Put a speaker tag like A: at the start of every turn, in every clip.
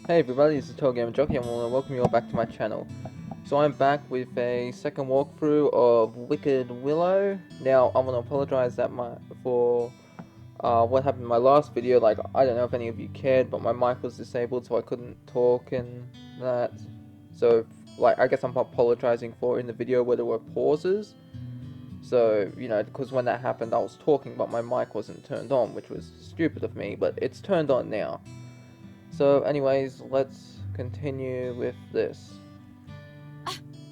A: Hey everybody, this is TotalGamerJunkie and I want to welcome you all back to my channel. So I'm back with a second walkthrough of Wicked Willow. Now I want to apologize for what happened in my last video. Like, I don't know if any of you cared, but my mic was disabled so I couldn't talk and that. So like, I guess I'm apologizing for in the video where there were pauses. So, you know, because when that happened I was talking but my mic wasn't turned on, which was stupid of me, but it's turned on now. So anyways, let's continue with this.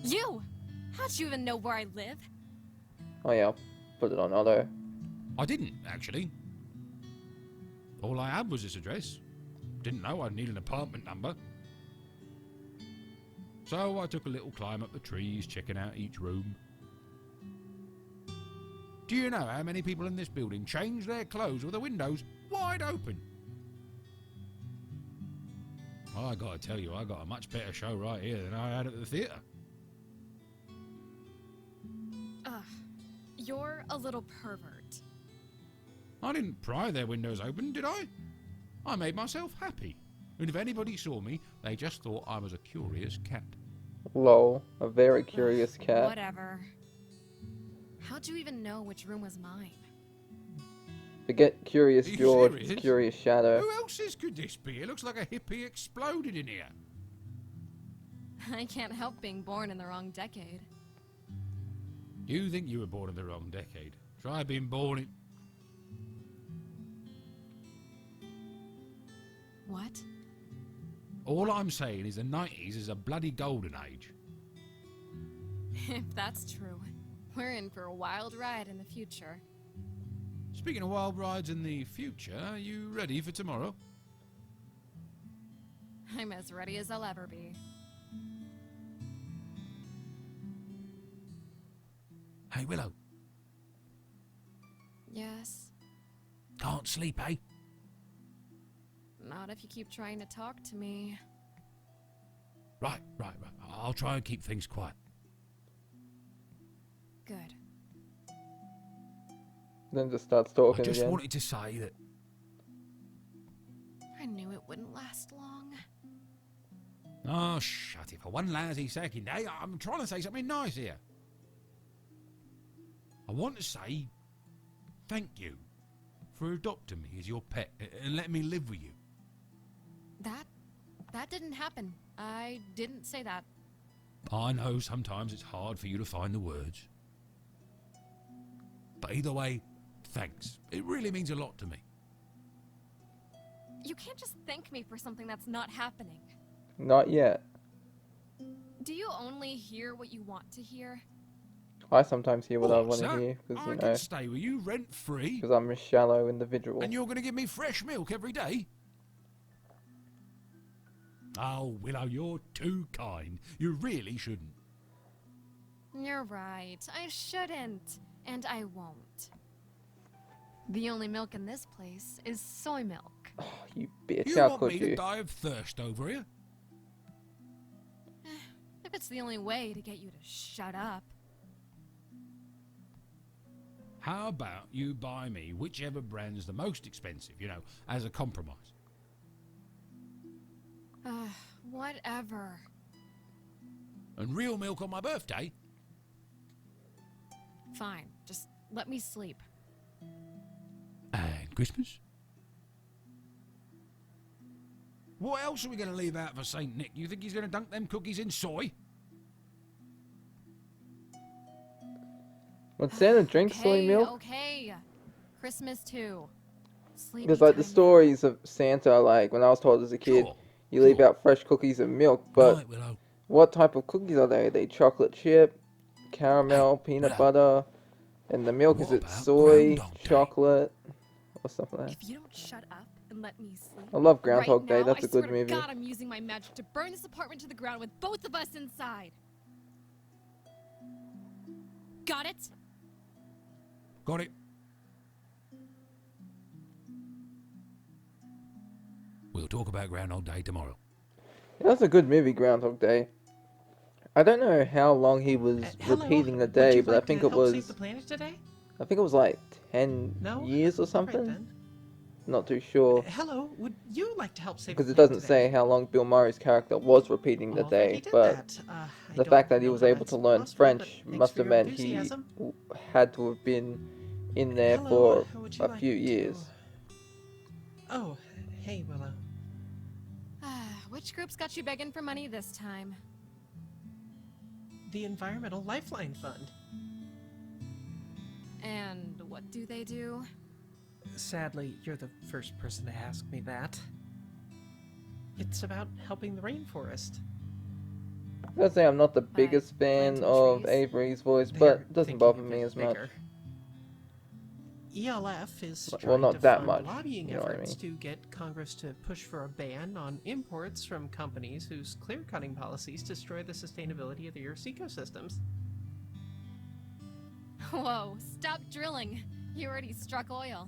B: You! How'd you even know where I live?
A: Oh yeah, put it on auto.
C: I didn't, actually. All I had was this address. Didn't know I'd need an apartment number. So I took a little climb up the trees, checking out each room. Do you know how many people in this building change their clothes with the windows wide open? I gotta tell you, I got a much better show right here than I had at the theatre.
B: You're a little pervert.
C: I didn't pry their windows open, did I? I made myself happy. And if anybody saw me, they just thought I was a curious cat.
A: Lol, a very curious cat.
B: Whatever. How'd you even know which room was mine?
A: Forget Curious
C: Are you
A: George,
C: serious?
A: it's Curious Shadow.
C: Who else's could this be? It looks like a hippie exploded in here.
B: I can't help being born in the wrong decade.
C: You think you were born in the wrong decade. Try being born in...
B: What?
C: All I'm saying is the 90s is a bloody golden age.
B: If that's true, we're in for a wild ride in the future.
C: Speaking of wild rides in the future, are you ready for tomorrow?
B: I'm as ready as I'll ever be.
C: Hey, Willow.
B: Yes?
C: Can't sleep, eh?
B: Not if you keep trying to talk to me.
C: Right. I'll try and keep things quiet.
B: Good.
A: Then just starts talking
C: I just
A: again.
C: wanted to say that...
B: I knew it wouldn't last long.
C: Oh, shut it. For one lousy second, eh? I'm trying to say something nice here. I want to say thank you for adopting me as your pet and letting me live with you.
B: That didn't happen. I didn't say that.
C: I know sometimes it's hard for you to find the words. But either way, thanks. It really means a lot to me.
B: You can't just thank me for something that's not happening.
A: Not yet.
B: Do you only hear what you want to hear?
A: I sometimes hear what I want
C: What's
A: to
C: that?
A: hear, because,
C: I
A: you
C: can
A: know,
C: stay with you rent-free.
A: because I'm a shallow individual.
C: And you're going to give me fresh milk every day? Oh, Willow, you're too kind. You really shouldn't.
B: You're right. I shouldn't. And I won't. The only milk in this place is soy milk.
A: Oh, you bitch,
C: You
A: how
C: want
A: could
C: me
A: you?
C: to die of thirst over here?
B: If it's the only way to get you to shut up.
C: How about you buy me whichever brand's the most expensive, you know, as a compromise?
B: Whatever.
C: And real milk on my birthday?
B: Fine. Just let me sleep.
C: And Christmas? What else are we going to leave out for St. Nick? You think he's going to dunk them cookies in soy?
A: When Santa drinks soy milk?
B: Okay. Christmas too. Sleepy
A: Because, like, the
B: time
A: stories of Santa, like, when I was told as a kid,
C: Sure.
A: you leave out fresh cookies and milk, but
C: Right, Willow.
A: what type of cookies are they? Are they chocolate chip, caramel, peanut butter, and the milk, is
C: What
A: it
C: about
A: soy,
C: Groundhog Day?
A: chocolate, or something like that?
B: If you don't shut up and let me sleep.
A: I love Groundhog
B: right
A: Day,
B: now,
A: that's a good
B: I swear
A: movie.
B: to God, I'm using my magic to burn this apartment to the ground with both of us inside. Got it?
C: Got it. We'll talk about Groundhog Day tomorrow.
A: That's a good movie, Groundhog Day. I don't know how long he was
D: Hello,
A: repeating the
D: would
A: day,
D: you
A: but I
D: like
A: think
D: to
A: it
D: help
A: was,
D: save the planet today?
A: like 10
D: No?
A: years or
D: All right,
A: something.
D: then.
A: not too sure.
D: Hello, would you like to help save
A: Because
D: the
A: it
D: planet
A: doesn't
D: today?
A: say how long Bill Murray's character was repeating the
D: Already
A: day,
D: did
A: but
D: that. I
A: the
D: don't
A: fact that he
D: know
A: was
D: how
A: able
D: that's
A: to learn
D: possible, but
A: French
D: thanks
A: must
D: for
A: have
D: your
A: meant he
D: enthusiasm.
A: had to have been in there
D: Hello,
A: for
D: would you
A: a
D: like
A: few
D: to-
A: years.
D: Oh, hey, Willow.
B: Which group's got you begging for money this time?
D: The Environmental Lifeline Fund.
B: And what do they do?
D: Sadly, you're the first person to ask me that. It's about helping the rainforest.
A: I gotta say, I'm not the biggest fan
B: planting
A: of
B: trees?
A: Avery's voice,
D: They're
A: but it doesn't
D: thinking
A: bother
D: of
A: me
D: it
A: as much.
D: bigger. ELF is
A: Well,
D: trying
A: not
D: to
A: that
D: fund
A: much,
D: lobbying
A: you know what I
D: efforts
A: mean.
D: to get Congress to push for a ban on imports from companies whose clear-cutting policies destroy the sustainability of the Earth's ecosystems.
B: Whoa, stop drilling. You already struck oil.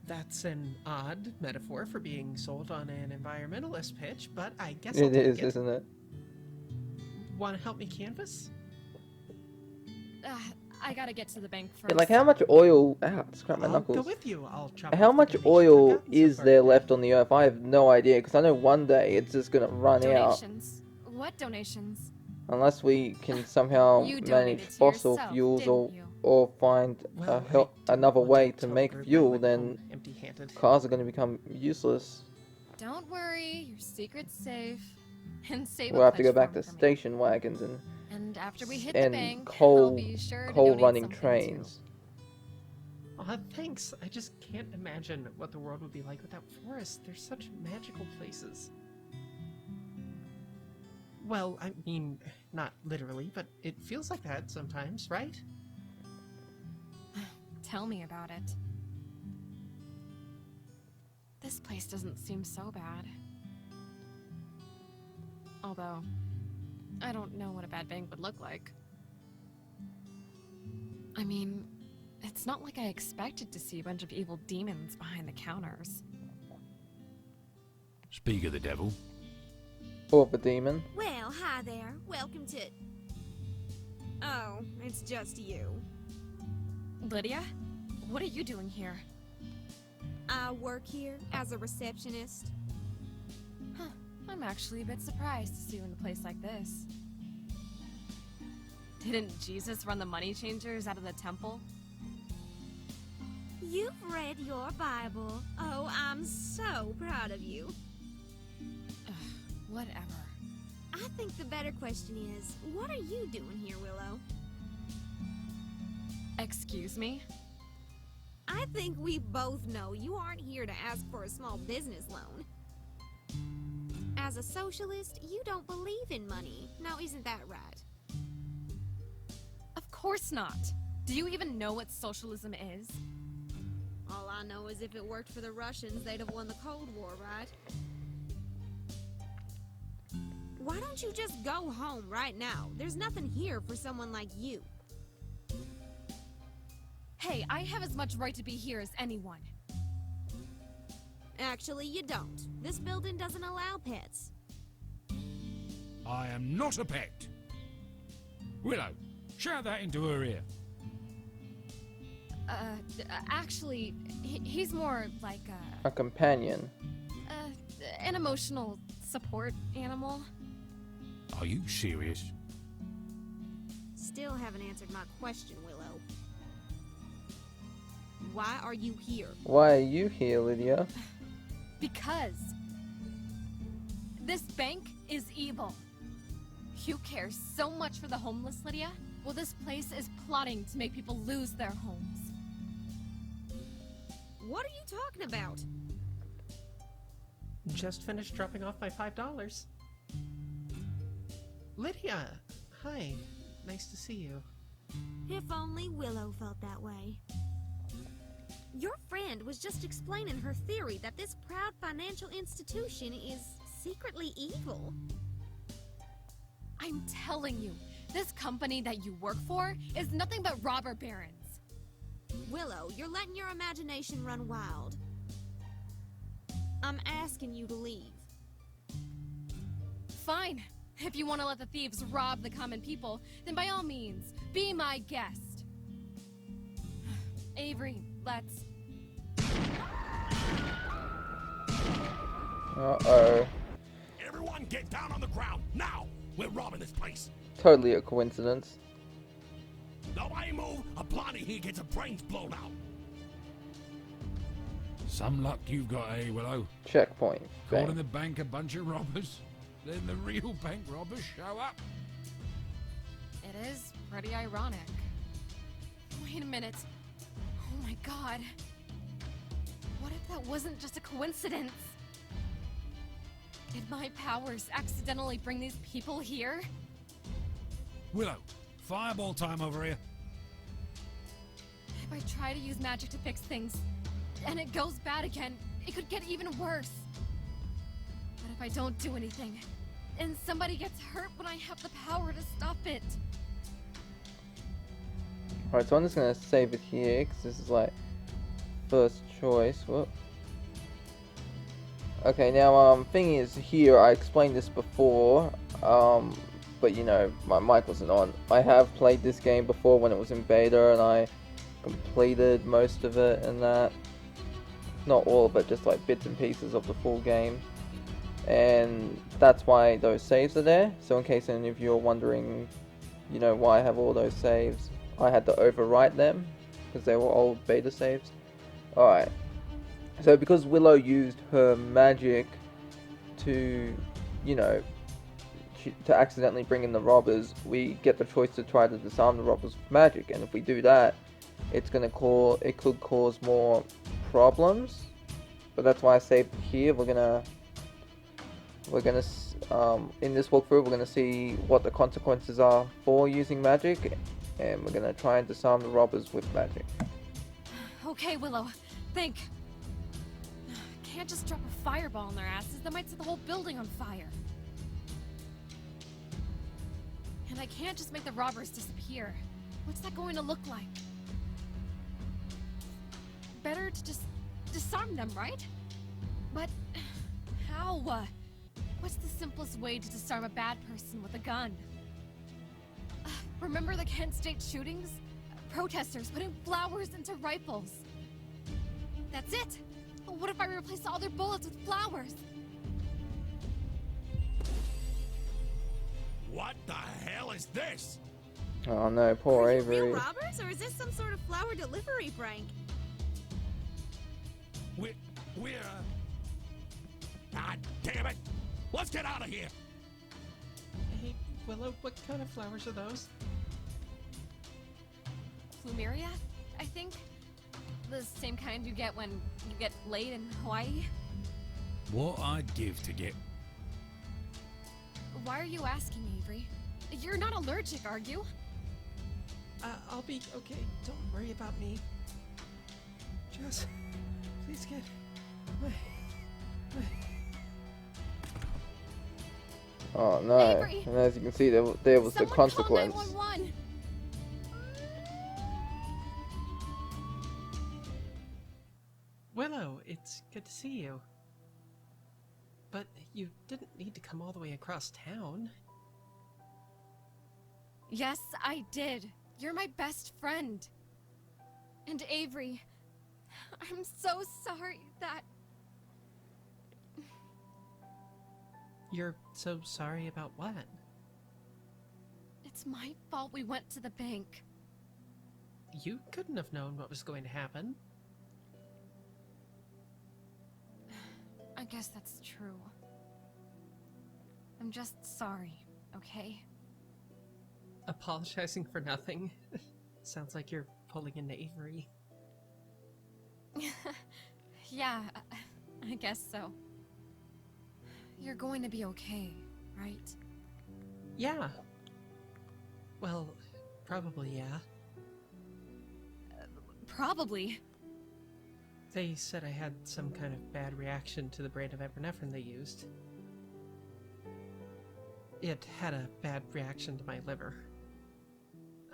D: That's an odd metaphor for being sold on an environmentalist pitch, but I guess I'll
A: It
D: take
A: is,
D: it.
A: isn't it?
D: Want to help me canvass?
B: I gotta get to the bank first.
A: Yeah, like how much oil? Ow, scrap my
D: I'll
A: knuckles.
D: go with you. I'll chop
A: How
D: off the
A: much
D: donations
A: oil
D: I've gotten so
A: is
D: far
A: there
D: today.
A: left on the Earth? I have no idea, because I know one day it's just gonna run out.
B: Donations? What donations?
A: Unless we can somehow
B: You
A: manage
B: donated to
A: fossil
B: yourself,
A: fuels
B: didn't you?
A: or find
D: Well,
A: another
D: I didn't
A: way
D: want
A: to
D: tell
A: make
D: the group I
A: fuel,
D: went
A: then
D: home empty-handed.
A: cars are gonna become useless.
B: Don't worry, your secret's safe. And save
A: We'll
B: a
A: have to go
B: pledge
A: back
B: form
A: to
B: for me.
A: station wagons
B: And after we hit the
A: and
B: bank, I'll
A: coal
B: be sure to
A: coal
B: donate
A: running
B: something
A: trains.
D: Thanks. I just can't imagine what the world would be like without forests. They're such magical places. Well, I mean, not literally, but it feels like that sometimes, right?
B: Too. Tell me about it. This place doesn't seem so bad. Although, I don't know what a bad bank would look like. I mean, it's not like I expected to see a bunch of evil demons behind the counters.
C: Speak of the devil.
A: Or the demon.
E: Well, hi there. Welcome to... Oh, it's just you.
B: Lydia? What are you doing here?
E: I work here as a receptionist.
B: Huh, I'm actually a bit surprised to see you in a place like this. Didn't Jesus run the money changers out of the temple?
E: You've read your Bible. Oh, I'm so proud of you.
B: Whatever.
E: I think the better question is, what are you doing here, Willow?
B: Excuse me?
E: I think we both know you aren't here to ask for a small business loan. As a socialist, you don't believe in money. Now, isn't that right?
B: Of course not. Do you even know what socialism is?
E: All I know is if it worked for the Russians, they'd have won the Cold War, right? Why don't you just go home right now? There's nothing here for someone like you.
B: Hey, I have as much right to be here as anyone.
E: Actually, you don't. This building doesn't allow pets.
C: I am not a pet. Willow, shout that into her ear.
B: Actually, he's more like
A: A companion.
B: an emotional support animal.
C: Are you serious?
E: Still haven't answered my question, Willow. Why are you here?
A: Why are you here, Lydia?
B: Because this bank is evil. You care so much for the homeless, Lydia? Well, this place is plotting to make people lose their homes.
E: What are you talking about?
D: Just finished dropping off my $5. Lydia! Hi. Nice to see you.
E: If only Willow felt that way. Your friend was just explaining her theory that this proud financial institution is secretly evil.
B: I'm telling you, this company that you work for is nothing but robber barons.
E: Willow, you're letting your imagination run wild. I'm asking you to leave.
B: Fine. If you want to let the thieves rob the common people, then by all means, be my guest. Avery, let's...
A: Uh-oh.
F: Everyone get down on the ground, now! We're robbing this place.
A: Totally a coincidence.
F: Nobody move, a blondie here gets her brains blown out.
C: Some luck you've got, eh, Willow?
A: Checkpoint.
C: Caught in
A: Bang.
C: the bank a bunch of robbers. Then the real bank robbers show up.
B: It is pretty ironic. Wait a minute. Oh my god. What if that wasn't just a coincidence? Did my powers accidentally bring these people here?
C: Willow, fireball time over here.
B: If I try to use magic to fix things, and it goes bad again, it could get even worse. But if I don't do anything, and somebody gets hurt when I have the power to stop it?
A: Alright, so I'm just gonna save it here, because this is like first choice. Whoop. Okay, now thing is here, I explained this before, but you know, my mic wasn't on. I have played this game before when it was in beta, and I completed most of it and that. Not all of it, just like bits and pieces of the full game. And that's why those saves are there. So in case any of you are wondering, you know, why I have all those saves, I had to overwrite them because they were old beta saves. Alright. So because Willow used her magic to, you know, to accidentally bring in the robbers, we get the choice to try to disarm the robbers with magic. And if we do that, it could cause more problems. But that's why I saved it here. We're gonna in this walkthrough, we're gonna see what the consequences are for using magic, and we're gonna try and disarm the robbers with magic.
B: Okay, Willow, think. Can't just drop a fireball in their asses. That might set the whole building on fire. And I can't just make the robbers disappear. What's that going to look like? Better to just disarm them, right? But how? What's the simplest way to disarm a bad person with a gun? Remember the Kent State shootings? Protesters putting flowers into rifles. That's it! What if I replace all their bullets with flowers?
F: What the hell is this?
A: Oh no, poor
E: Are you
A: Avery.
E: real robbers, or is this some sort of flower delivery prank?
F: We're God damn it! Let's get out of here!
D: Hey, Willow, what kind of flowers are those?
B: Plumeria, I think? The same kind you get when you get laid in Hawaii?
C: What I'd give to get...
B: Why are you asking, Avery? You're not allergic, are you?
D: I'll be okay. Don't worry about me. Just please get my...
A: Oh no!
B: Avery!
A: And as you can see, there was the
B: Someone
A: consequence.
B: Call 911.
D: Willow, it's good to see you. But you didn't need to come all the way across town.
B: Yes, I did. You're my best friend. And Avery, I'm so sorry that...
D: You're so sorry about what?
B: It's my fault we went to the bank.
D: You couldn't have known what was going to happen.
B: I guess that's true. I'm just sorry, okay?
D: Apologizing for nothing? Sounds like you're pulling into Avery.
B: Yeah, I guess so. You're going to be okay, right?
D: Yeah. Well, probably yeah.
B: Probably.
D: They said I had some kind of bad reaction to the brand of epinephrine they used. It had a bad reaction to my liver.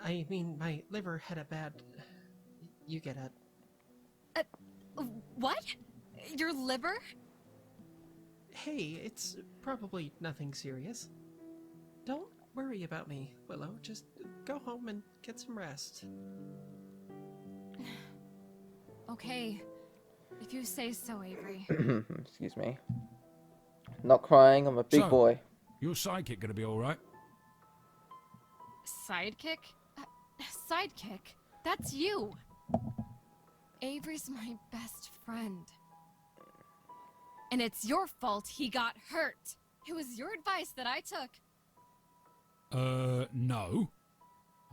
D: I mean, my liver had a bad... You get it.
B: What? Your liver?
D: Hey, it's probably nothing serious. Don't worry about me, Willow. Just go home and get some rest.
B: Okay. If you say so, Avery.
A: Excuse me. Not crying, I'm a big
C: So-
A: boy.
C: Your sidekick gonna be alright?
B: Sidekick? Sidekick? That's you! Avery's my best friend. And it's your fault he got hurt. It was your advice that I took.
C: No.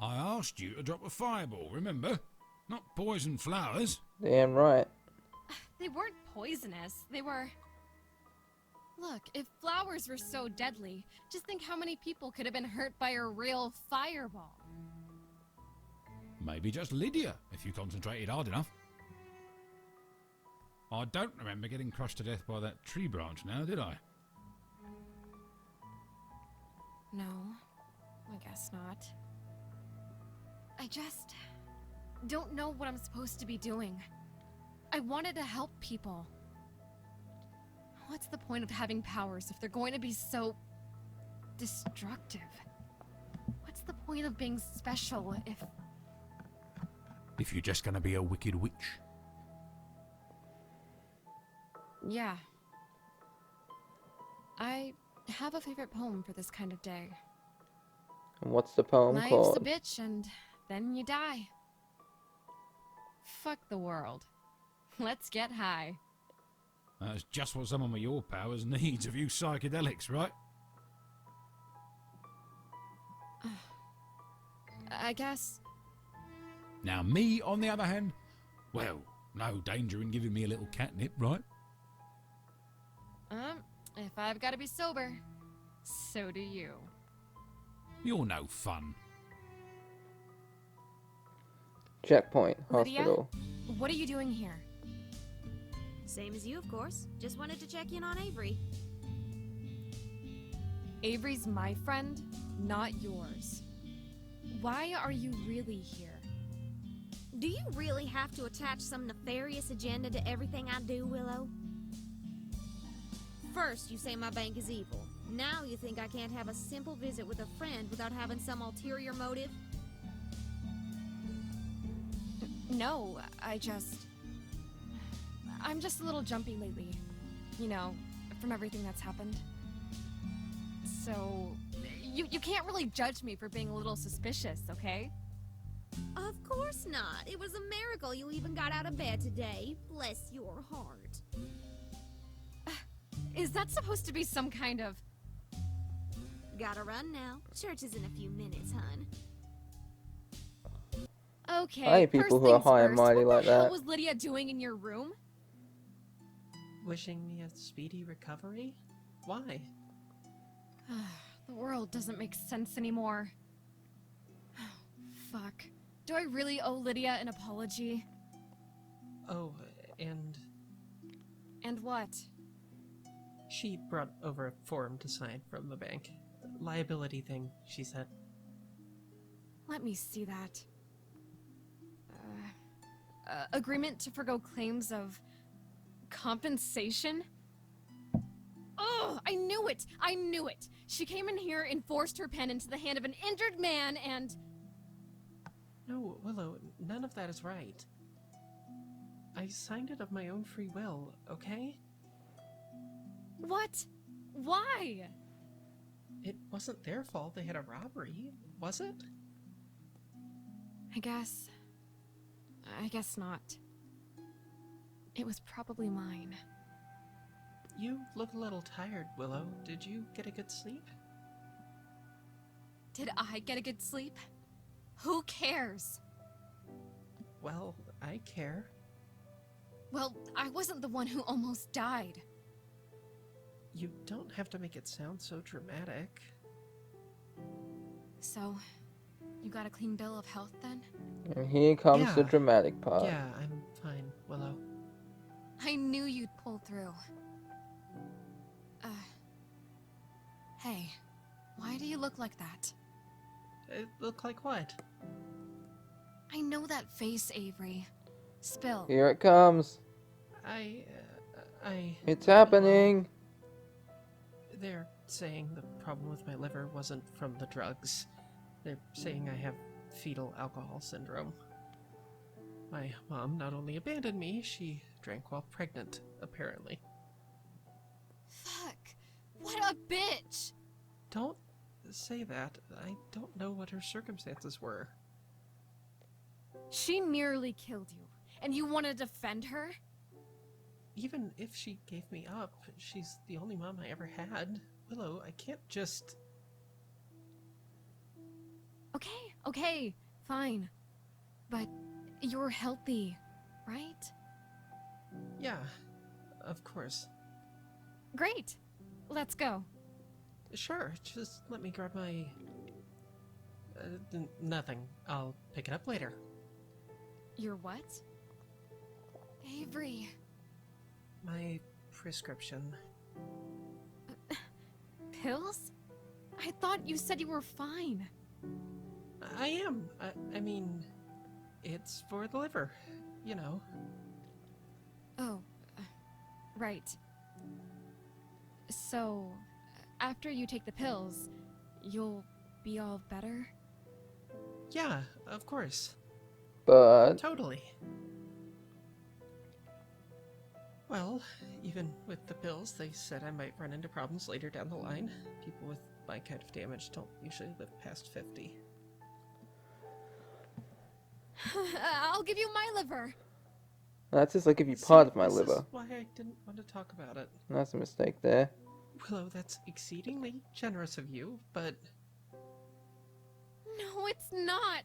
C: I asked you to drop a fireball, remember? Not poison flowers.
A: Damn right.
B: They weren't poisonous. They were... Look, if flowers were so deadly, just think how many people could have been hurt by a real fireball.
C: Maybe just Lydia, if you concentrated hard enough. I don't remember getting crushed to death by that tree branch now, did I?
B: No, I guess not. I just don't know what I'm supposed to be doing. I wanted to help people. What's the point of having powers if they're going to be so destructive? What's the point of being special
C: If you're just gonna be a wicked witch.
B: Yeah. I have a favorite poem for this kind of day.
A: And what's the poem
B: Life's
A: called?
B: a bitch and then you die. Fuck the world. Let's get high.
C: That's just what someone with your powers needs of you psychedelics, right?
B: I guess.
C: Now me, on the other hand, well, no danger in giving me a little catnip, right?
B: If I've got to be sober, so do you.
C: You're no fun.
A: Checkpoint.
B: Lydia?
A: Hospital.
B: What are you doing here?
E: Same as you, of course. Just wanted to check in on Avery.
B: Avery's my friend, not yours. Why are you really here?
E: Do you really have to attach some nefarious agenda to everything I do, Willow? First, you say my bank is evil. Now you think I can't have a simple visit with a friend without having some ulterior motive?
B: No, I'm just a little jumpy lately. You know, from everything that's happened. So, you can't really judge me for being a little suspicious, okay?
E: Of course not. It was a miracle you even got out of bed today. Bless your heart.
B: Is that supposed to be some kind of...
E: Gotta run now. Church is in a few minutes, hun.
B: Okay,
A: I hate people
B: first
A: who are
B: things
A: high and
B: first,
A: mighty
B: what
A: like
B: the hell
A: that.
B: was Lydia doing in your room?
D: Wishing me a speedy recovery? Why?
B: The world doesn't make sense anymore. Fuck. Do I really owe Lydia an apology?
D: Oh, and
B: And what?
D: she brought over a form to sign from the bank. Liability thing, she said.
B: Let me see that. Agreement to forgo claims of compensation? Oh, I knew it! I knew it! She came in here and forced her pen into the hand of an injured man and...
D: No, Willow, none of that is right. I signed it of my own free will, okay?
B: What? Why?
D: It wasn't their fault they had a robbery, was it?
B: I guess not. It was probably mine.
D: You look a little tired, Willow. Did you get a good sleep?
B: Did I get a good sleep? Who cares?
D: Well, I care.
B: Well, I wasn't the one who almost died.
D: You don't have to make it sound so dramatic.
B: So, you got a clean bill of health then?
A: And here comes the
D: Yeah.
A: dramatic part.
D: Yeah, I'm fine, Willow.
B: I knew you'd pull through. Hey, why do you look like that?
D: It look like what?
B: I know that face, Avery. Spill.
A: Here it comes.
D: I...
A: It's happening.
D: They're saying the problem with my liver wasn't from the drugs. They're saying I have fetal alcohol syndrome. My mom not only abandoned me, she drank while pregnant, apparently.
B: Fuck. What a bitch!
D: Don't say that. I don't know what her circumstances were.
B: She nearly killed you, and you want to defend her?
D: Even if she gave me up, she's the only mom I ever had. Willow, I can't just...
B: Okay, fine. But you're healthy, right?
D: Yeah, of course.
B: Great. Let's go.
D: Sure, just let me grab my... nothing. I'll pick it up later.
B: Your what? Avery.
D: My prescription.
B: Pills? I thought you said you were fine.
D: I am. I mean, it's for the liver, you know.
B: Oh, right. So, after you take the pills, you'll be all better?
D: Yeah, of course.
A: But
D: Totally. Well, even with the pills, they said I might run into problems later down the line. People with my kind of damage don't usually live past 50.
B: I'll give you my liver.
A: that's just like if you
D: See,
A: part of my
D: this
A: liver.
D: is why I didn't want to talk about it.
A: That's a mistake there.
D: Willow, that's exceedingly generous of you, but...
B: No, it's not.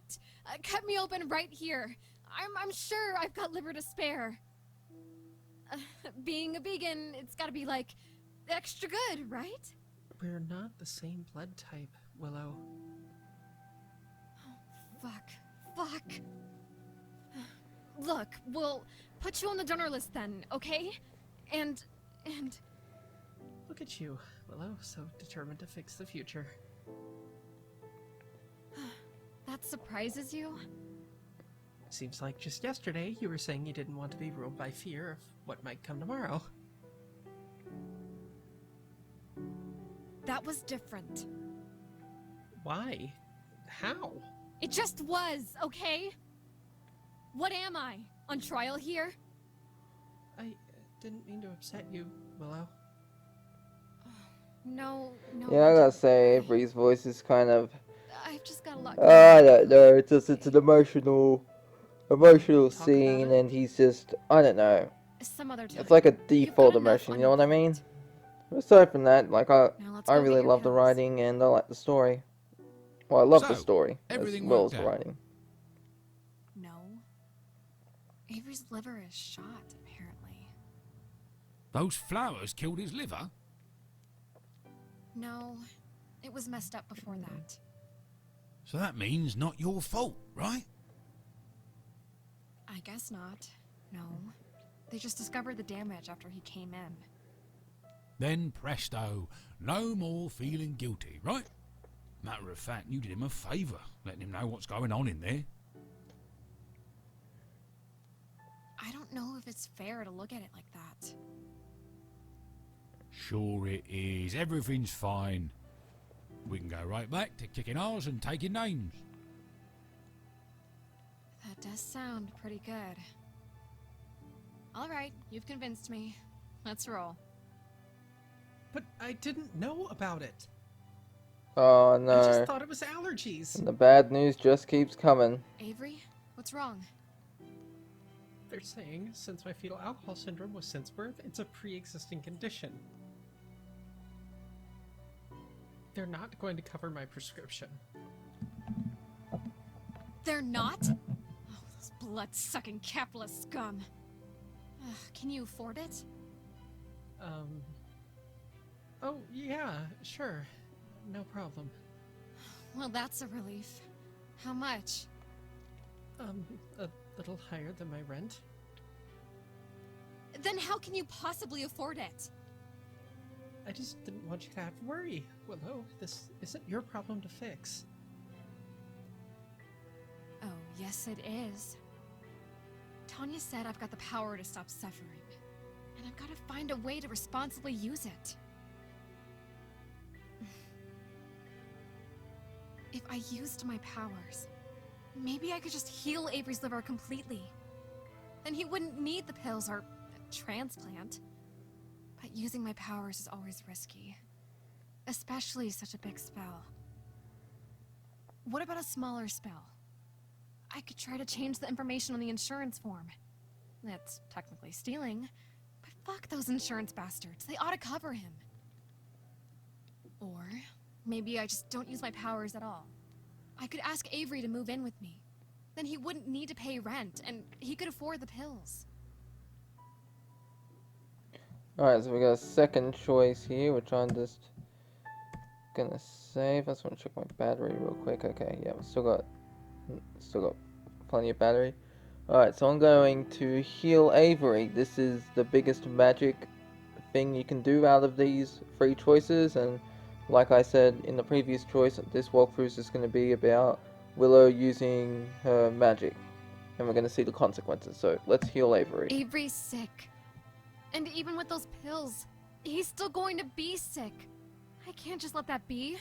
B: Cut me open right here. I'm sure I've got liver to spare. Being a vegan, it's gotta be, like, extra good, right?
D: We're not the same blood type, Willow.
B: Fuck. Look, we'll put you on the donor list then, okay? And...
D: Look at you, Willow, so determined to fix the future.
B: That surprises you?
D: Seems like just yesterday you were saying you didn't want to be ruled by fear of what might come tomorrow.
B: That was different.
D: Why? How?
B: It just was, okay? What am I? On trial here?
D: I didn't mean to upset you, Willow.
B: No.
A: Yeah, I gotta say, Avery's voice is kind of...
B: I've just got a lot.
A: I don't know, it's an emotional
D: Talk
A: scene,
D: about it?
A: and he's just, I don't know.
B: Some other time.
A: It's like a
B: You've
A: default
B: got enough
A: emotion,
B: on
A: you know
B: your
A: what I mean?
B: plate.
A: Aside from that, like,
B: Now let's
A: I
B: go get
A: really
B: your
A: love the
B: pills.
A: writing, and I like the story. Well, I love the
C: So,
A: story, as
C: everything
A: well as
C: worked
A: the
C: out.
A: writing.
B: No. Avery's liver is shot, apparently.
C: Those flowers killed his liver?
B: No, it was messed up before that.
C: So that means not your fault, right?
B: I guess not. No. They just discovered the damage after he came in.
C: Then presto, no more feeling guilty, right? Matter of fact, you did him a favour, letting him know what's going on in there.
B: I don't know if it's fair to look at it like that.
C: Sure it is, everything's fine. We can go right back to kicking ours and taking names.
B: That does sound pretty good. Alright, you've convinced me. Let's roll.
D: But I didn't know about it.
A: Oh
D: I
A: no.
D: just thought it was allergies.
A: And the bad news just keeps coming.
B: Avery, what's wrong?
D: They're saying since my fetal alcohol syndrome was since birth, it's a pre-existing condition. They're not going to cover my prescription.
B: They're not? Oh, those blood-sucking capitalist scum. Ugh, can you afford it?
D: Oh, yeah, sure. No problem.
B: Well, that's a relief. How much?
D: A little higher than my rent.
B: Then how can you possibly afford it?
D: I just didn't want you to have to worry, Willow. This isn't your problem to fix.
B: Oh, yes it is. Tanya said I've got the power to stop suffering, and I've got to find a way to responsibly use it. If I used my powers, maybe I could just heal Avery's liver completely. Then he wouldn't need the pills or a transplant. But using my powers is always risky. especially such a big spell. What about a smaller spell? I could try to change the information on the insurance form. That's technically stealing, but fuck those insurance bastards. They ought to cover him. Or maybe I just don't use my powers at all. I could ask Avery to move in with me. Then he wouldn't need to pay rent, and he could afford the pills.
A: Alright, so we got a second choice here, which I'm just gonna save. I just want to check my battery real quick. Okay, yeah, still got plenty of battery. Alright, so I'm going to heal Avery. This is the biggest magic thing you can do out of these 3 choices, and like I said in the previous choice, this walkthrough is just going to be about Willow using her magic, and we're going to see the consequences. So let's heal Avery.
B: Avery's sick. And even with those pills, he's still going to be sick. I can't just let that be.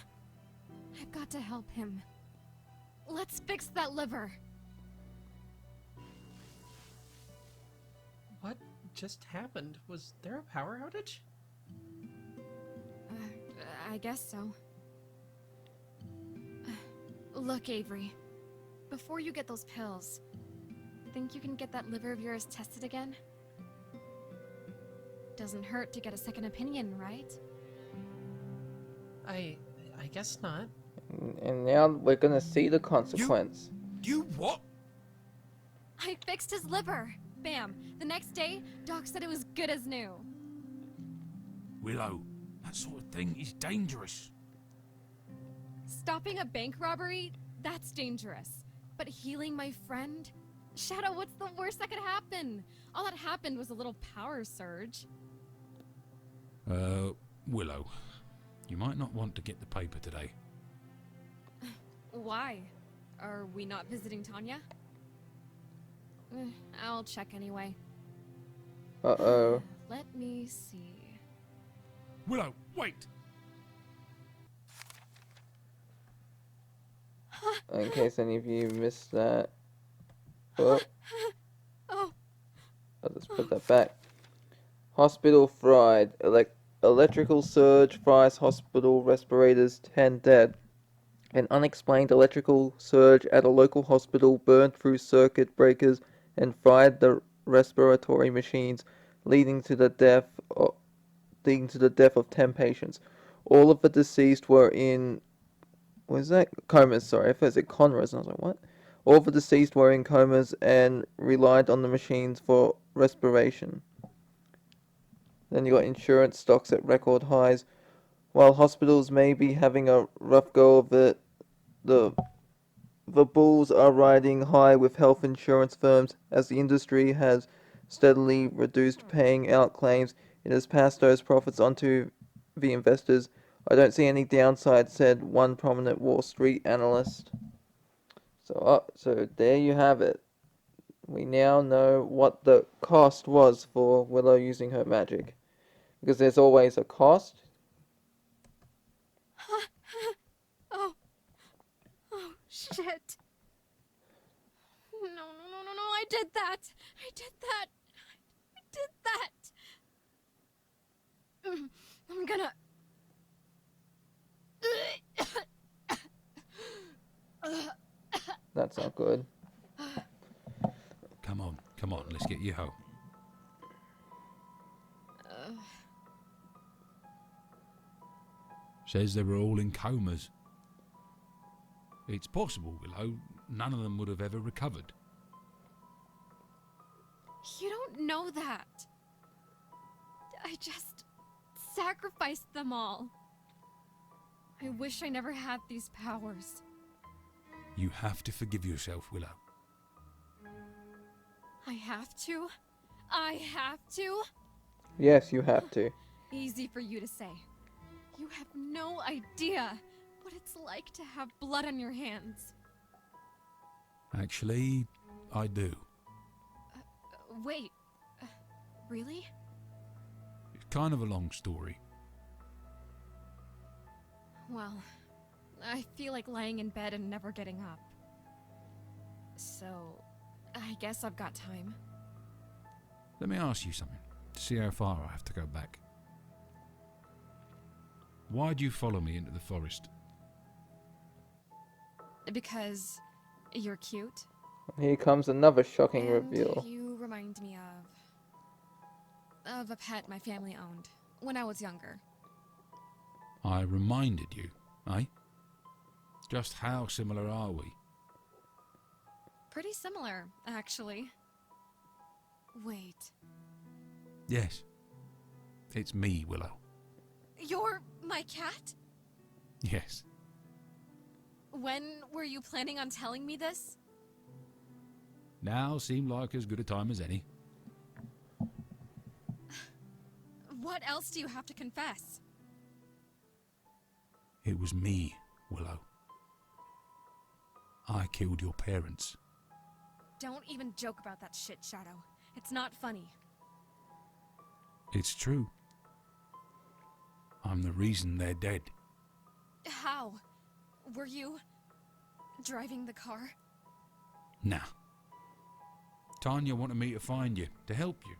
B: I've got to help him. Let's fix that liver.
D: What just happened? Was there a power outage?
B: I guess so. Look, Avery. Before you get those pills, think you can get that liver of yours tested again? Doesn't hurt to get a second opinion, right?
D: I guess not.
A: And now we're going to see the consequence.
F: You what?
B: I fixed his liver. Bam. The next day, Doc said it was good as new.
F: Willow, that sort of thing is dangerous.
B: Stopping a bank robbery? That's dangerous. But healing my friend? Shadow, what's the worst that could happen? All that happened was a little power surge.
C: Willow, you might not want to get the paper today.
B: Why? Are we not visiting Tanya? I'll check anyway.
A: Uh-oh.
B: Let me see.
F: Willow, wait!
A: In case any of you missed that. Oh,
B: Oh,
A: I'll just put that back. Hospital fried. Electrical surge fries hospital respirators, 10 dead. An unexplained electrical surge at a local hospital burned through circuit breakers and fried the respiratory machines, leading to the death of 10 patients. All of the deceased were in comas. Sorry, I thought it said comas, and I was like, what? All of the deceased were in comas and relied on the machines for respiration. Then you got insurance stocks at record highs. While hospitals may be having a rough go of it, the bulls are riding high with health insurance firms. As the industry has steadily reduced paying out claims, it has passed those profits onto the investors. I don't see any downside, said one prominent Wall Street analyst. So there you have it. We now know what the cost was for Willow using her magic. Because there's always a cost.
B: oh, shit. No, I did that. I did that. I'm gonna...
A: That's not good.
C: Come on, let's get you home. Says they were all in comas. It's possible, Willow, none of them would have ever recovered.
B: You don't know that. I just sacrificed them all. I wish I never had these powers.
C: You have to forgive yourself, Willow.
B: I have to? I have to?
A: Yes, you have to.
B: Easy for you to say. You have no idea what it's like to have blood on your hands.
C: Actually, I do.
B: Wait. Really?
C: It's kind of a long story.
B: Well, I feel like laying in bed and never getting up. So, I guess I've got time.
C: Let me ask you something, to see how far I have to go back. Why'd you follow me into the forest?
B: Because you're cute.
A: Here comes another shocking
B: And
A: reveal.
B: you remind me of a pet my family owned when I was younger.
C: I reminded you, eh? Just how similar are we?
B: Pretty similar, actually. Wait,
C: Yes. It's me, Willow.
B: you're my cat?
C: Yes.
B: When were you planning on telling me this?
C: Now seemed like as good a time as any.
B: What else do you have to confess?
C: It was me, Willow. I killed your parents.
B: Don't even joke about that shit, Shadow. It's not funny.
C: It's true. I'm the reason they're dead.
B: How? Were you driving the car?
C: Nah. Tanya wanted me to find you, to help you.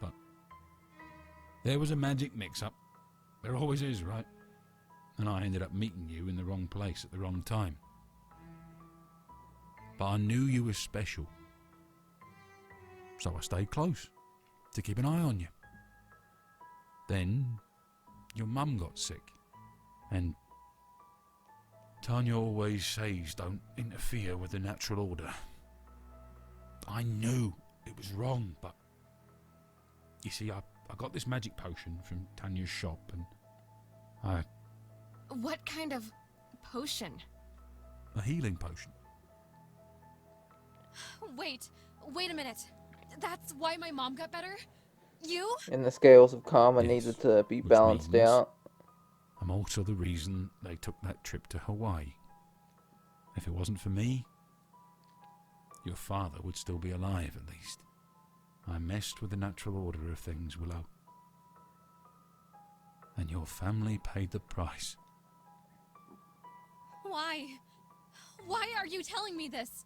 C: But there was a magic mix-up. There always is, right? And I ended up meeting you in the wrong place at the wrong time. But I knew you were special. So I stayed close, to keep an eye on you. Then, your mum got sick. And Tanya always says don't interfere with the natural order. I knew it was wrong, but you see, I got this magic potion from Tanya's shop, and
B: What kind of potion?
C: a healing potion.
B: Wait a minute. That's why my mom got better? You?
A: And the scales of karma
C: Yes,
A: needed to be
C: which
A: balanced
C: means-
A: out.
C: I'm also the reason they took that trip to Hawaii. If it wasn't for me, your father would still be alive at least. I messed with the natural order of things, Willow. And your family paid the price.
B: Why? Why are you telling me this?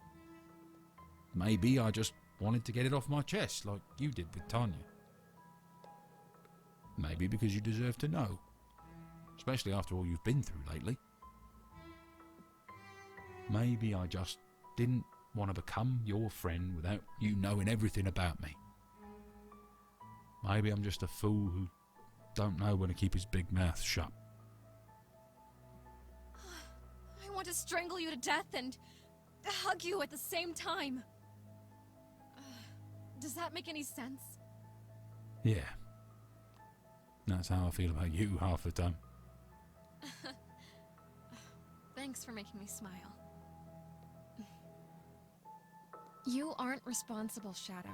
C: Maybe I just wanted to get it off my chest like you did with Tanya. Maybe because you deserve to know. Especially after all you've been through lately. Maybe I just didn't want to become your friend without you knowing everything about me. Maybe I'm just a fool who don't know when to keep his big mouth shut.
B: I want to strangle you to death and hug you at the same time. Does that make any sense?
C: Yeah. That's how I feel about you half the time.
B: Thanks for making me smile. You aren't responsible, Shadow.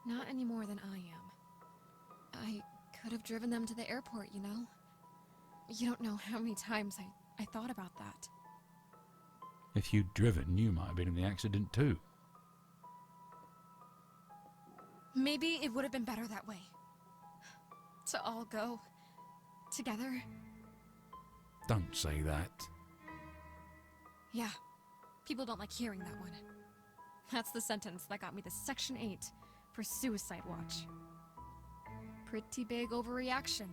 B: Not any more than I am. I could have driven them to the airport, you know? You don't know how many times I thought about that.
C: If you'd driven, you might have been in the accident too.
B: Maybe it would have been better that way. To all go together.
C: Don't say that.
B: Yeah, people don't like hearing that one. That's the sentence that got me the Section 8 for suicide watch. Pretty big overreaction,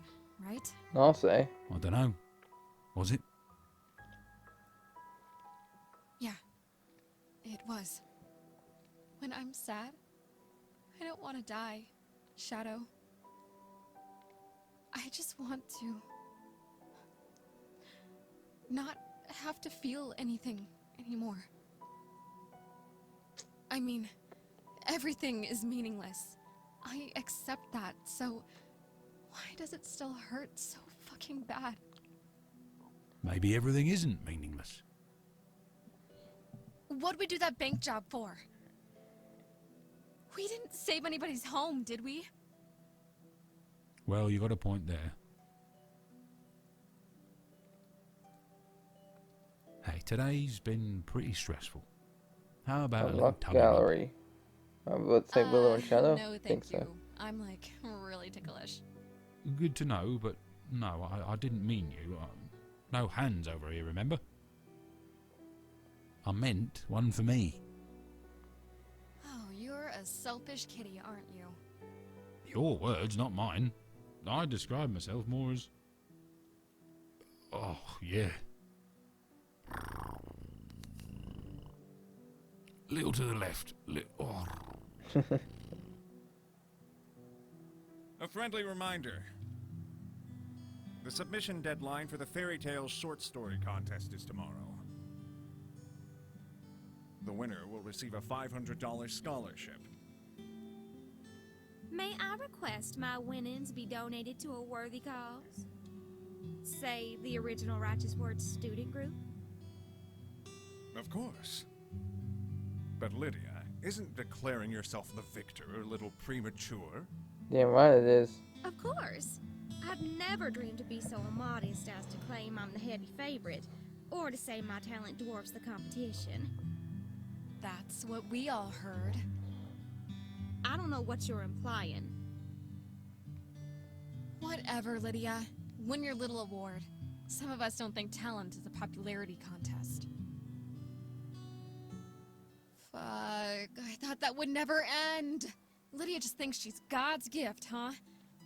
B: right?
A: I'll say.
C: I don't know. Was it?
B: Yeah, it was. When I'm sad, I don't want to die, Shadow. I just want to not have to feel anything anymore. I mean, everything is meaningless. I accept that, so why does it still hurt so fucking bad?
C: Maybe everything isn't meaningless.
B: What'd we do that bank job for? We didn't save anybody's home, did we?
C: Well, you got a point there. Hey, today's been pretty stressful. How about a little
A: Unlock
C: tummy rub?
A: gallery. I would say Willow and Shadow.
B: No,
A: I
B: thank
A: think
B: you.
A: so.
B: I'm like really ticklish.
C: Good to know, but no, I didn't mean you. No hands over here, remember? I meant one for me.
B: Oh, you're a selfish kitty, aren't you?
C: Your words, not mine. I describe myself more as Oh, yeah. Little to the left. Oh.
G: A friendly reminder. The submission deadline for the Fairy Tales Short Story Contest is tomorrow. The winner will receive a $500 scholarship.
E: May I request my winnings be donated to a worthy cause? Say, the Original Righteous Words Student Group?
G: Of course. But Lydia, isn't declaring yourself the victor a little premature?
A: Damn right it is.
E: Of course. I've never dreamed to be so immodest as to claim I'm the heavy favorite, or to say my talent dwarfs the competition.
B: That's what we all heard.
E: I don't know what you're implying.
B: Whatever, Lydia. Win your little award. Some of us don't think talent is a popularity contest. Fuck. I thought that would never end. Lydia just thinks she's God's gift, huh?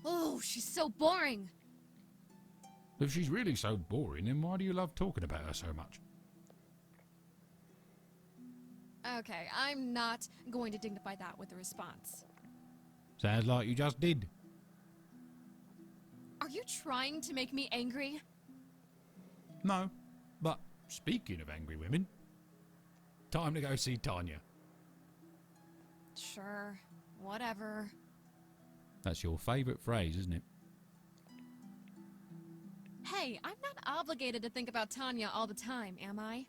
B: Oh, she's so boring.
C: If she's really so boring, then why do you love talking about her so much?
B: Okay, I'm not going to dignify that with a response.
C: Sounds like you just did.
B: Are you trying to make me angry?
C: No, but speaking of angry women, time to go see Tanya.
B: Sure, whatever.
C: That's your favourite phrase, isn't it?
B: Hey, I'm not obligated to think about Tanya all the time, am I?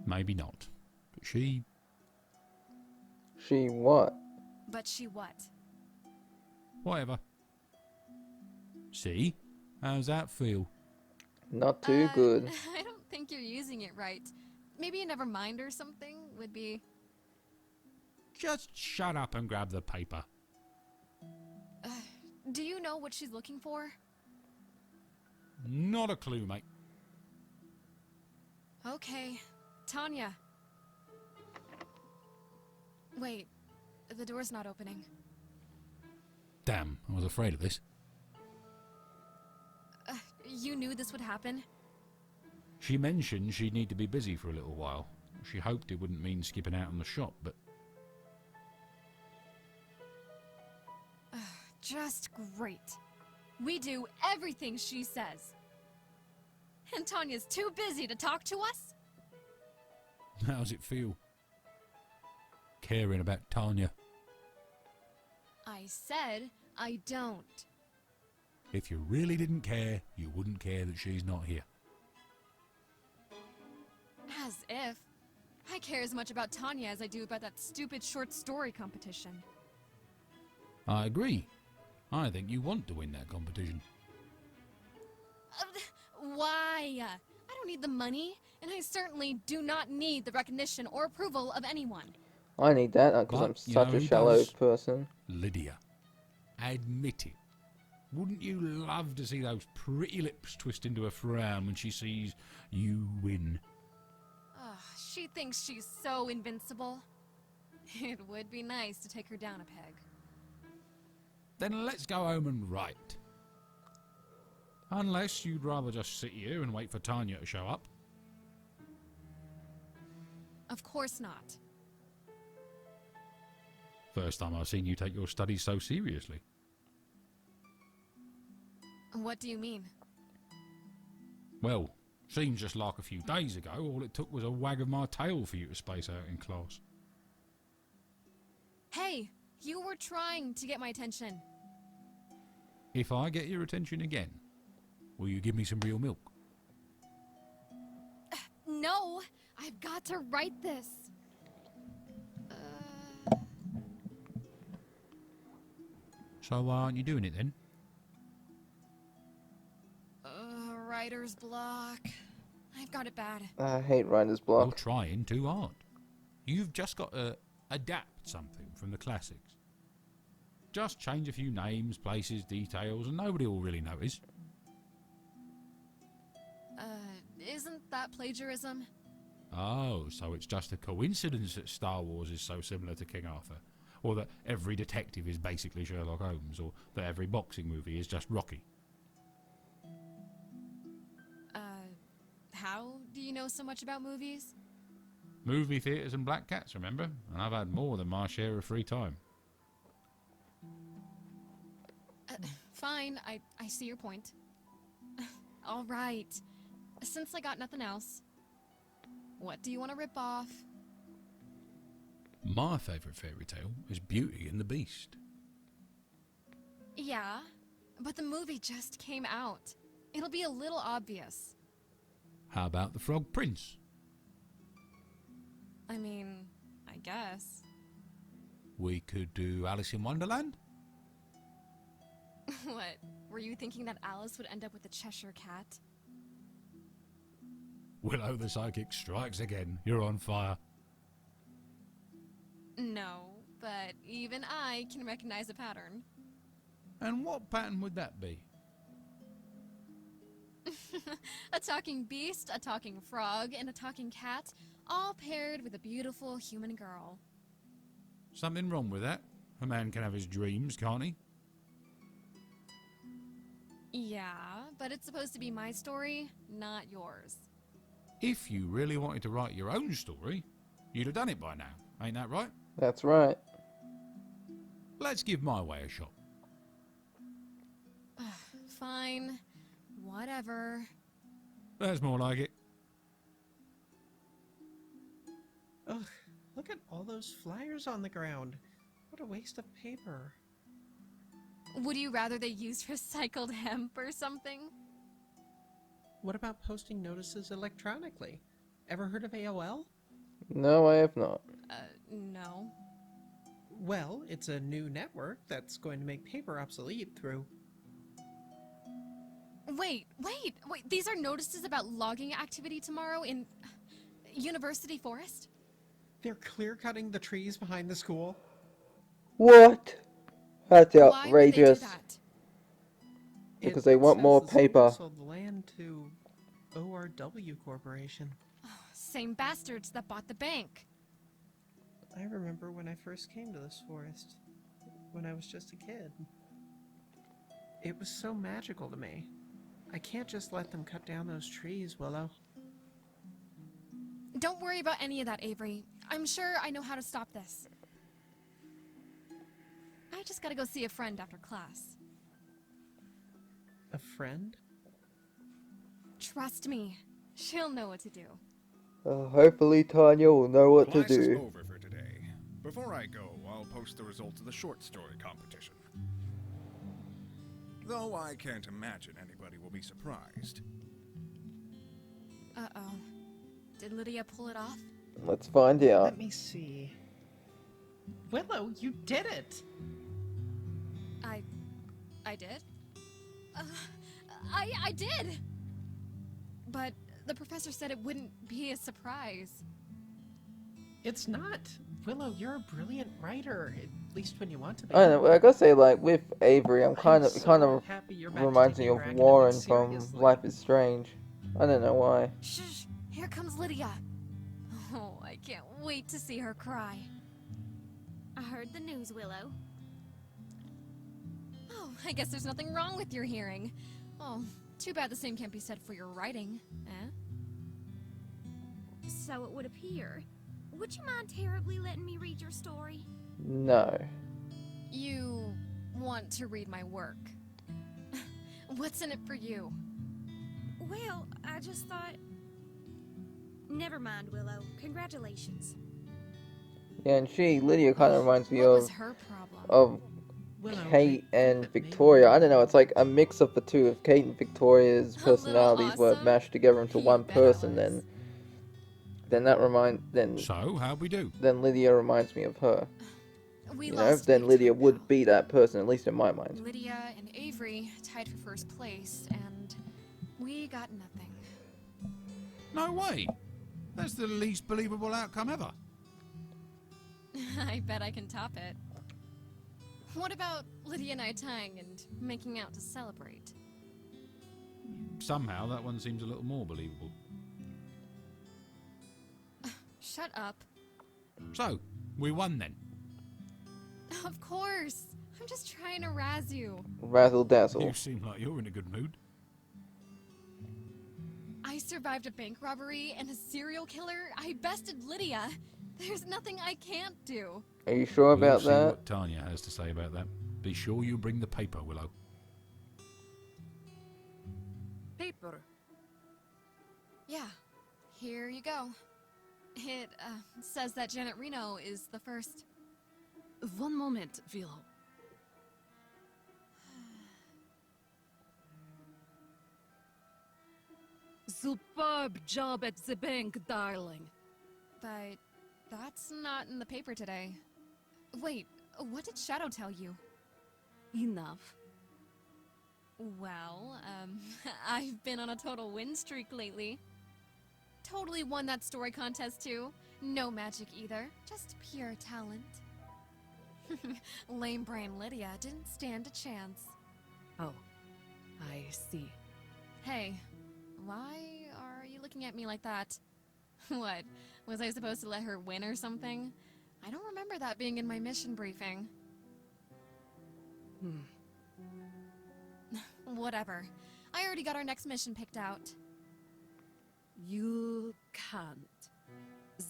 C: Maybe not. But she...
A: She what?
B: But she what?
C: Whatever. See? How's that feel?
A: Not too good.
B: I don't think you're using it right. Maybe a never mind or something would be...
C: Just shut up and grab the paper.
B: Do you know what she's looking for?
C: Not a clue, mate.
B: Okay, Tanya. Wait, the door's not opening.
C: Damn, I was afraid of this.
B: You knew this would happen?
C: She mentioned she'd need to be busy for a little while. She hoped it wouldn't mean skipping out on the shop, but...
B: Just great. We do everything she says. And Tanya's too busy to talk to us?
C: How's it feel? Caring about Tanya.
B: I said I don't.
C: If you really didn't care, you wouldn't care that she's not here.
B: As if. I care as much about Tanya as I do about that stupid short story competition.
C: I agree. I think you want to win that competition.
B: Why? I don't need the money, and I certainly do not need the recognition or approval of anyone.
A: I need that because
C: But
A: I'm
C: you
A: such
C: know
A: a
C: who
A: shallow
C: does?
A: person.
C: Lydia. Admit it. Wouldn't you love to see those pretty lips twist into a frown when she sees you win?
B: She thinks she's so invincible. It would be nice to take her down a peg.
C: Then let's go home and write. Unless you'd rather just sit here and wait for Tanya to show up.
B: Of course not.
C: First time I've seen you take your studies so seriously.
B: What do you mean?
C: Well, seems just like a few days ago, all it took was a wag of my tail for you to space out in class.
B: Hey, you were trying to get my attention.
C: If I get your attention again, will you give me some real milk?
B: No, I've got to write this.
C: So why aren't you doing it then?
B: Writer's block. I've got it bad.
A: I hate writer's
C: You're
A: block.
C: trying too hard. You've just got to adapt something from the classics. Just change a few names, places, details, and nobody will really notice.
B: Isn't that plagiarism?
C: Oh, so it's just a coincidence that Star Wars is so similar to King Arthur, or that every detective is basically Sherlock Holmes, or that every boxing movie is just Rocky.
B: How do you know so much about movies?
C: Movie theatres and black cats, remember? And I've had more than my share of free time.
B: Fine, I see your point. All right. Since I got nothing else, what do you want to rip off?
C: My favourite fairy tale is Beauty and the Beast.
B: Yeah, but the movie just came out. It'll be a little obvious.
C: How about The Frog Prince?
B: I mean, I guess.
C: We could do Alice in Wonderland?
B: What? Were you thinking that Alice would end up with the Cheshire Cat?
C: Willow the Psychic strikes again. You're on fire.
B: No, but even I can recognize a pattern.
C: And what pattern would that be?
B: A talking beast, a talking frog, and a talking cat, all paired with a beautiful human girl.
C: Something wrong with that? A man can have his dreams, can't he?
B: Yeah, but it's supposed to be my story, not yours.
C: If you really wanted to write your own story, you'd have done it by now. Ain't that right?
A: That's right.
C: Let's give my way a shot.
B: Fine. Whatever.
C: That's more like it.
D: Ugh, look at all those flyers on the ground. What a waste of paper.
B: Would you rather they used recycled hemp or something?
D: What about posting notices electronically? Ever heard of AOL?
A: No, I have not.
B: No.
D: Well, it's a new network that's going to make paper obsolete through...
B: Wait, these are notices about logging activity tomorrow in University Forest?
D: They're clear-cutting the trees behind the school.
A: What? That's
B: Why would they do
A: outrageous.
B: that?
A: Because they want more
D: says the school
A: paper.
D: sold the land to ORW Corporation.
B: Same bastards that bought the bank.
D: I remember when I first came to this forest, when I was just a kid. It was so magical to me. I can't just let them cut down those trees, Willow.
B: Don't worry about any of that, Avery. I'm sure I know how to stop this. I just gotta go see a friend after class.
D: A friend?
B: Trust me, she'll know what to do.
A: Hopefully Tanya will know what to
G: Class is
A: do.
G: over for today. Before I go, I'll post the results of the short story competition. Though I can't imagine anybody will be surprised.
B: Uh-oh. Did Lydia pull it off?
A: Let's find out.
D: Let me see. Willow, you did it!
B: I did? I did! But the professor said it wouldn't be a surprise.
D: It's not. Willow, you're a brilliant writer, at least when you want to be.
A: I don't know, I gotta say, like, with Avery, it kind of
D: happy you're back to
A: reminds me
D: taking
A: of
D: your academics
A: Warren from
D: seriously.
A: Life is Strange. I don't know why.
B: Shh! Here comes Lydia. Oh, I can't wait to see her cry.
E: I heard the news, Willow.
B: Oh, I guess there's nothing wrong with your hearing. Oh, too bad the same can't be said for your writing, eh?
E: So it would appear. Would you mind terribly letting me read your story?
A: No.
B: You want to read my work. What's in it for you?
E: Well, I just thought... Never mind, Willow. Congratulations.
A: Yeah, and Lydia kind of reminds me
B: What was
A: of
B: her problem?
D: Willow,
A: Kate
D: I
A: and
D: think that maybe-
A: Victoria. I don't know, it's like a mix of the two. If Kate and Victoria's
B: A little
A: personalities were
B: awesome?
A: mashed together into
B: You
A: one
B: bet I
A: person,
B: was.
A: then
C: So, how'd we do?
A: Lydia reminds me of her.
B: We
A: You know,
B: lost
A: then
B: big
A: Lydia
B: time
A: would
B: now.
A: be that person, at least in my mind.
B: Lydia and Avery tied for first place, and we got nothing.
C: No way. That's the least believable outcome ever.
B: I bet I can top it. What about Lydia and I tying and making out to celebrate?
C: Somehow that one seems a little more believable.
B: Shut up.
C: So, we won then.
B: Of course. I'm just trying to razz you.
A: Razzle dazzle.
C: You seem like you're in a good mood.
B: I I survived a bank robbery and a serial killer. I bested Lydia. There's nothing I can't do.
A: Are you sure
C: We'll
A: about
C: see
A: that?
C: what Tanya has to say about that. Be sure you bring the paper, Willow.
H: Paper.
B: Yeah, here you go. It says that Janet Reno is the first.
H: One moment, Willow. Superb job at the bank, darling.
B: But that's not in the paper today. Wait, what did Shadow tell you?
H: Enough.
B: Well, I've been on a total win streak lately. Totally won that story contest too. No magic either, just pure talent. Lame brain Lydia didn't stand a chance.
H: Oh, I see.
B: Hey, why are you looking at me like that? What, was I supposed to let her win or something? I don't remember that being in my mission briefing. Whatever. I already got our next mission picked out.
H: You can't.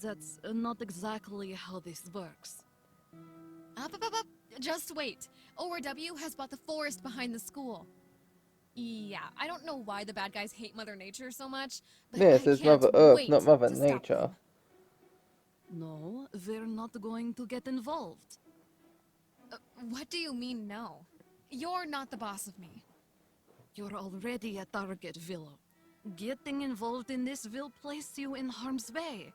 H: That's not exactly how this works.
B: Up. Just wait. ORW has bought the forest behind the school. Yeah, I don't know why the bad guys hate Mother Nature so much, but
A: Yes,
B: I
A: it's
B: can't
A: Mother Earth,
B: wait
A: not Mother
B: to stop
A: Nature.
B: them.
H: No, they're not going to get involved.
B: What do you mean, no? You're not the boss of me.
H: You're already a target, Willow. Getting involved in this will place you in harm's way.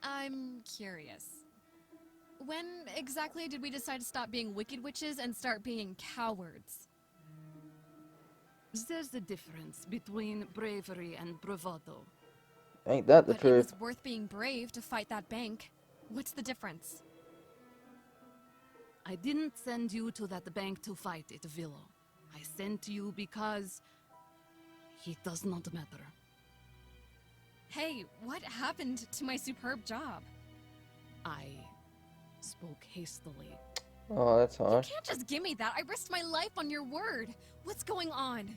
B: I'm curious. When exactly did we decide to stop being wicked witches and start being cowards?
H: There's a difference between bravery and bravado.
A: Ain't that the
B: But it
A: truth?
B: was worth being brave to fight that bank. What's the difference?
H: I didn't send you to that bank to fight it, Willow. I sent you because it does not matter.
B: Hey, what happened to my superb job?
H: I spoke hastily.
A: Oh, that's
B: You
A: harsh.
B: can't just give me that. I risked my life on your word. What's going on?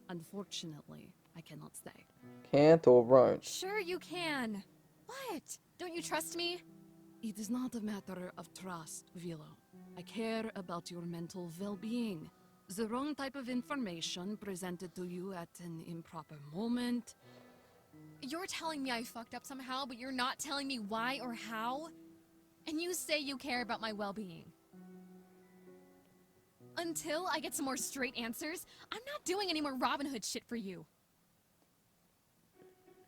H: Unfortunately, I cannot say.
A: Can't or won't.
B: Sure you can. What? Don't you trust me?
H: It is not a matter of trust, Willow. I care about your mental well-being. The wrong type of information presented to you at an improper moment.
B: You're telling me I fucked up somehow, but you're not telling me why or how? And you say you care about my well-being. Until I get some more straight answers, I'm not doing any more Robin Hood shit for you.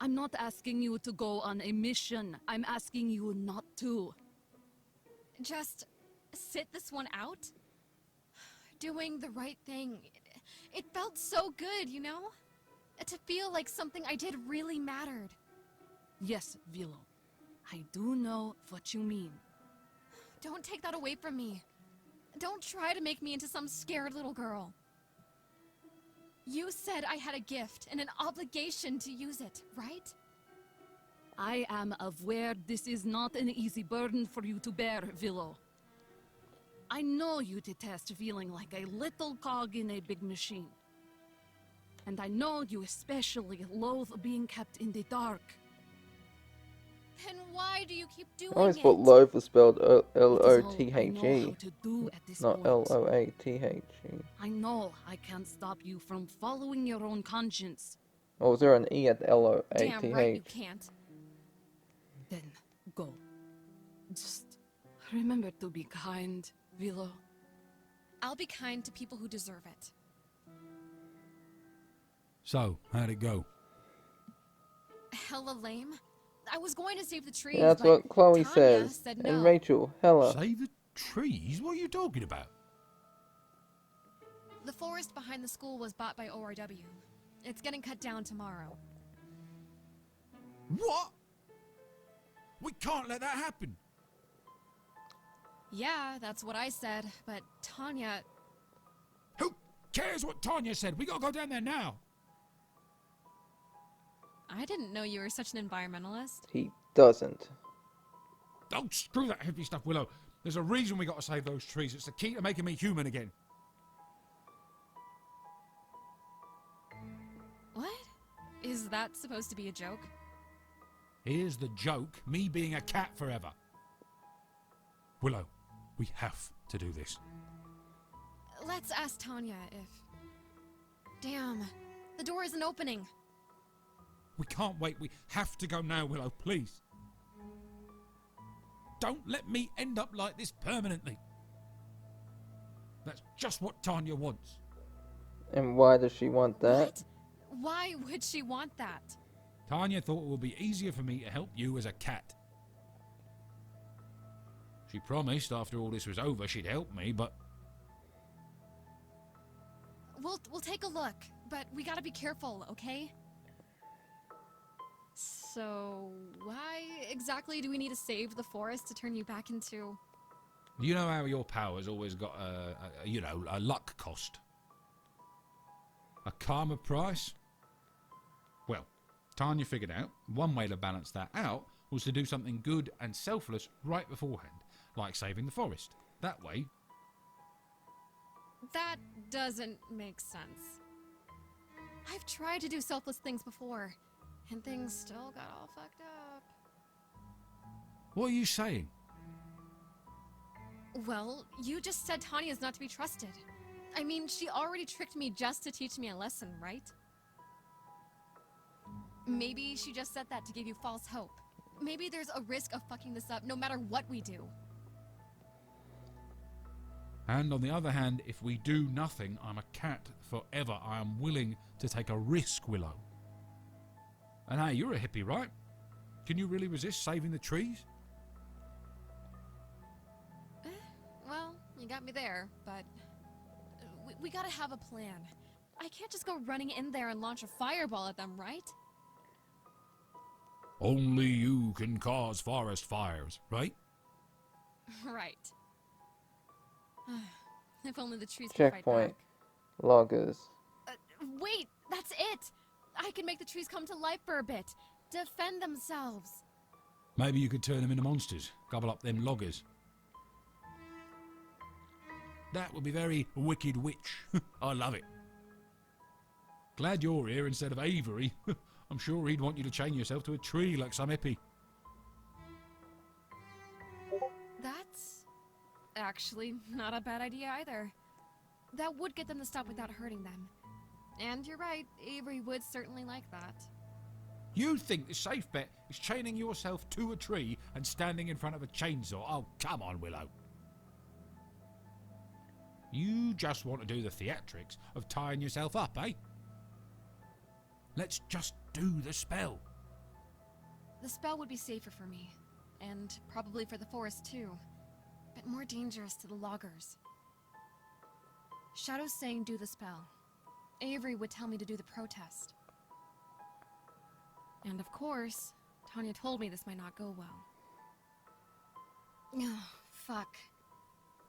H: I'm not asking you to go on a mission. I'm asking you not to.
B: Just sit this one out? Doing the right thing. It felt so good, you know? To feel like something I did really mattered.
H: Yes, Willow. I do know what you mean.
B: Don't take that away from me. Don't try to make me into some scared little girl. You said I had a gift and an obligation to use it, right?
H: I am aware this is not an easy burden for you to bear, Willow. I know you detest feeling like a little cog in a big machine. And I know you especially loathe being kept in the dark.
B: Then why do you keep doing
A: I always
B: it?
A: thought loaf was spelled
H: It is all I know
A: L-O-T-H-E,
H: how to do at this
A: not
H: point.
A: L-O-A-T-H-E.
H: I know I can't stop you from following your own conscience.
A: Oh, was there an E at the
B: Damn right you
A: L-O-A-T-H?
B: can't.
H: Then go. Just remember to be kind, Willow.
B: I'll be kind to people who deserve it.
C: So, how'd it go?
B: Hella lame. I was going to save the trees,
A: Yeah, that's
B: but
A: what Chloe
B: Tanya
A: says.
B: said
A: And
B: no.
A: Rachel, hella.
C: Save the trees? What are you talking about?
B: The forest behind the school was bought by ORW. It's getting cut down tomorrow.
C: What? We can't let that happen.
B: Yeah, that's what I said, but Tanya...
C: Who cares what Tanya said? We gotta go down there now.
B: I didn't know you were such an environmentalist.
A: He doesn't.
C: Don't screw that heavy stuff, Willow. There's a reason we gotta save those trees. It's the key to making me human again.
B: Was that supposed to be a joke?
C: Here's the joke, me being a cat forever. Willow, we have to do this.
B: Let's ask Tanya if... Damn, the door isn't opening.
C: We can't wait, we have to go now, Willow, please. Don't let me end up like this permanently. That's just what Tanya wants.
A: And why does she want that?
B: What? Why would she want that?
C: Tanya thought it would be easier for me to help you as a cat. She promised after all this was over she'd help me, but...
B: We'll take a look, but we gotta be careful, okay? So, why exactly do we need to save the forest to turn you back into...
C: You know how your power's always got a luck cost? A karma price? Well, Tanya figured out one way to balance that out was to do something good and selfless right beforehand, like saving the forest. That way...
B: That doesn't make sense. I've tried to do selfless things before, and things still got all fucked up.
C: What are you saying?
B: Well, you just said Tanya's not to be trusted. I mean, she already tricked me just to teach me a lesson, right? Maybe she just said that to give you false hope. Maybe there's a risk of fucking this up no matter what we do.
C: And on the other hand, if we do nothing, I'm a cat forever. I am willing to take a risk, Willow. And hey, you're a hippie, right? Can you really resist saving the trees?
B: Well, you got me there, but... We gotta have a plan. I can't just go running in there and launch a fireball at them, right?
C: Only you can cause forest fires, right?
B: Right. If only the trees could fight
A: Checkpoint.
B: back.
A: Loggers.
B: Wait, that's it! I can make the trees come to life for a bit. Defend themselves.
C: Maybe you could turn them into monsters, gobble up them loggers. That would be very Wicked Witch. I love it. Glad you're here instead of Avery. I'm sure he'd want you to chain yourself to a tree like some hippie.
B: That's actually not a bad idea either. That would get them to stop without hurting them. And you're right, Avery would certainly like that.
C: You think the safe bet is chaining yourself to a tree and standing in front of a chainsaw? Oh, come on, Willow. You just want to do the theatrics of tying yourself up, eh? Let's just do the spell.
B: The spell would be safer for me, and probably for the forest too, but more dangerous to the loggers. Shadow's saying do the spell. Avery would tell me to do the protest. And of course, Tanya told me this might not go well. Oh, fuck.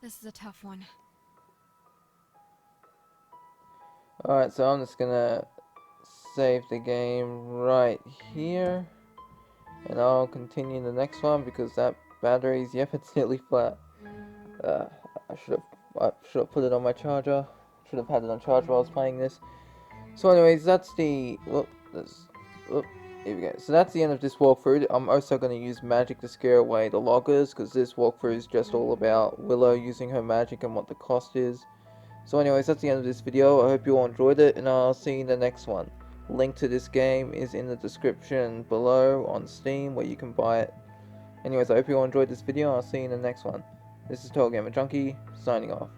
B: This is a tough one.
A: Alright, so I'm just gonna save the game right here. And I'll continue the next one because that battery's, yep, it's nearly flat. I should have put it on my charger. Should have had it on charge while I was playing this. So anyways, that's the... here we go. So that's the end of this walkthrough. I'm also going to use magic to scare away the loggers, because this walkthrough is just all about Willow using her magic and what the cost is. So anyways, that's the end of this video. I hope you all enjoyed it, and I'll see you in the next one. Link to this game is in the description below on Steam, where you can buy it. Anyways, I hope you all enjoyed this video. I'll see you in the next one. This is TotalGamerJunkie, signing off.